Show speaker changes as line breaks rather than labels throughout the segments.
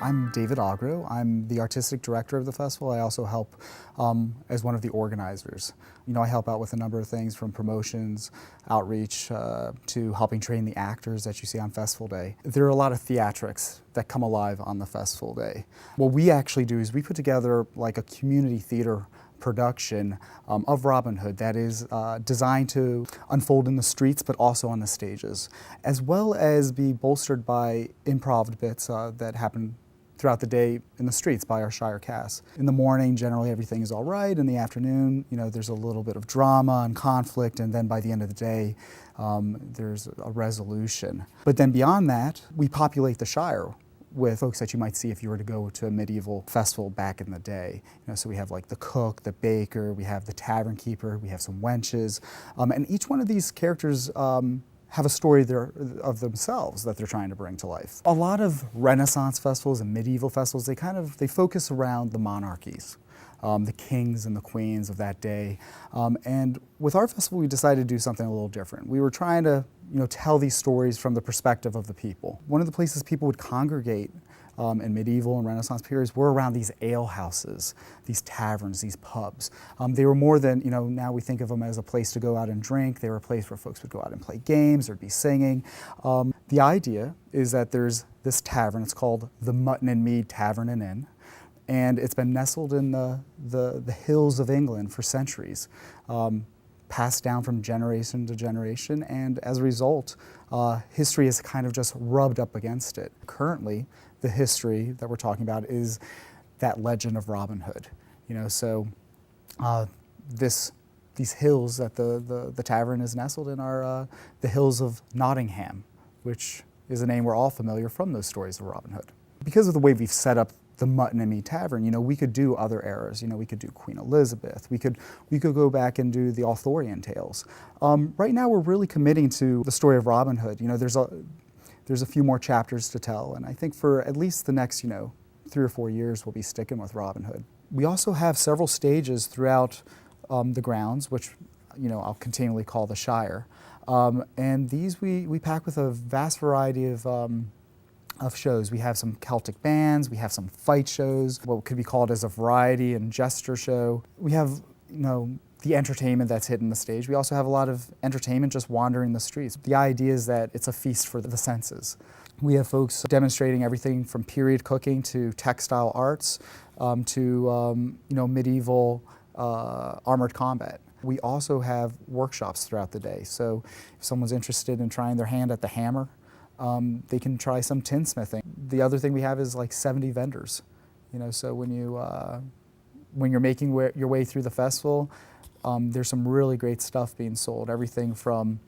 I'm David Agro. I'm the artistic director of the festival. I also help as one of the organizers. I help out with a number of things from promotions, outreach, to helping train the actors that you see on festival day. There are a lot of theatrics that come alive on the festival day. What we actually do is we put together like a community theater production of Robin Hood that is designed to unfold in the streets but also on the stages, as well as be bolstered by improv bits that happen throughout the day in the streets by our Shire cast. In the morning, generally everything is all right. In the afternoon, there's a little bit of drama and conflict, and then by the end of the day, there's a resolution. But then beyond that, we populate the Shire with folks that you might see if you were to go to a medieval festival back in the day. So we have like the cook, the baker, we have the tavern keeper, we have some wenches, and each one of these characters have a story of themselves that they're trying to bring to life. A lot of Renaissance festivals and medieval festivals, they focus around the monarchies, the kings and the queens of that day. And with our festival, we decided to do something a little different. We were trying to tell these stories from the perspective of the people. One of the places people would congregate in medieval and Renaissance periods were around these ale houses, these taverns, these pubs. They were more than, now we think of them as a place to go out and drink. They were a place where folks would go out and play games, there'd be singing. The idea is that there's this tavern, it's called the Mutton and Mead Tavern and Inn, and it's been nestled in the hills of England for centuries, passed down from generation to generation, and as a result, history has kind of just rubbed up against it. Currently, the history that we're talking about is that legend of Robin Hood. These hills that the tavern is nestled in are the hills of Nottingham, which is a name we're all familiar from those stories of Robin Hood. Because of the way we've set up the Mutton and Mead Tavern, we could do other eras. We could do Queen Elizabeth. We could go back and do the Arthurian tales. Right now, we're really committing to the story of Robin Hood. There's a few more chapters to tell, and I think for at least the next 3 or 4 years, we'll be sticking with Robin Hood. We also have several stages throughout the grounds, which I'll continually call the Shire, and these we pack with a vast variety of shows. We have some Celtic bands, we have some fight shows, what could be called as a variety and gesture show. We have, the entertainment that's hitting the stage. We also have a lot of entertainment just wandering the streets. The idea is that it's a feast for the senses. We have folks demonstrating everything from period cooking to textile arts to medieval armored combat. We also have workshops throughout the day. So if someone's interested in trying their hand at the hammer, they can try some tinsmithing. The other thing we have is like 70 vendors. So when you're making your way through the festival, there's some really great stuff being sold. Everything from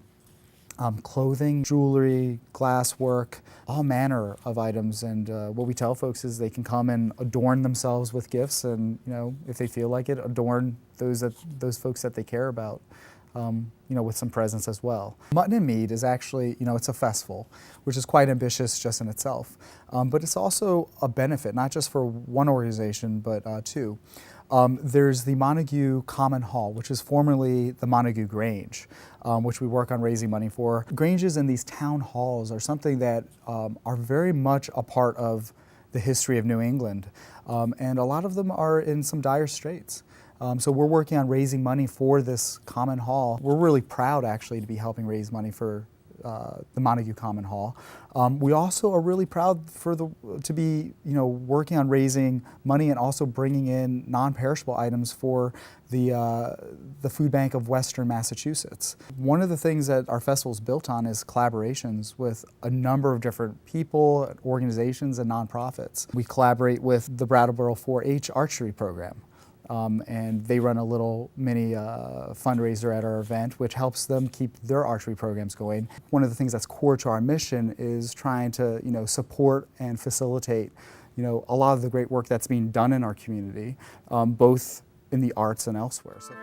clothing, jewelry, glasswork, all manner of items. And what we tell folks is they can come and adorn themselves with gifts, and if they feel like it, adorn those folks that they care about. With some presents as well. Mutton and Mead is actually, it's a festival, which is quite ambitious just in itself. But it's also a benefit, not just for one organization, but two. There's the Montague Common Hall, which is formerly the Montague Grange, which we work on raising money for. Granges and these town halls are something that are very much a part of the history of New England, and a lot of them are in some dire straits. So we're working on raising money for this common hall. We're really proud, actually, to be helping raise money for the Montague Common Hall. We also are really proud to be working on raising money and also bringing in non-perishable items for the food bank of Western Massachusetts. One of the things that our festival is built on is collaborations with a number of different people, organizations, and nonprofits. We collaborate with the Brattleboro 4-H archery program. And they run a little mini fundraiser at our event, which helps them keep their archery programs going. One of the things that's core to our mission is trying to, support and facilitate, a lot of the great work that's being done in our community, both in the arts and elsewhere. So.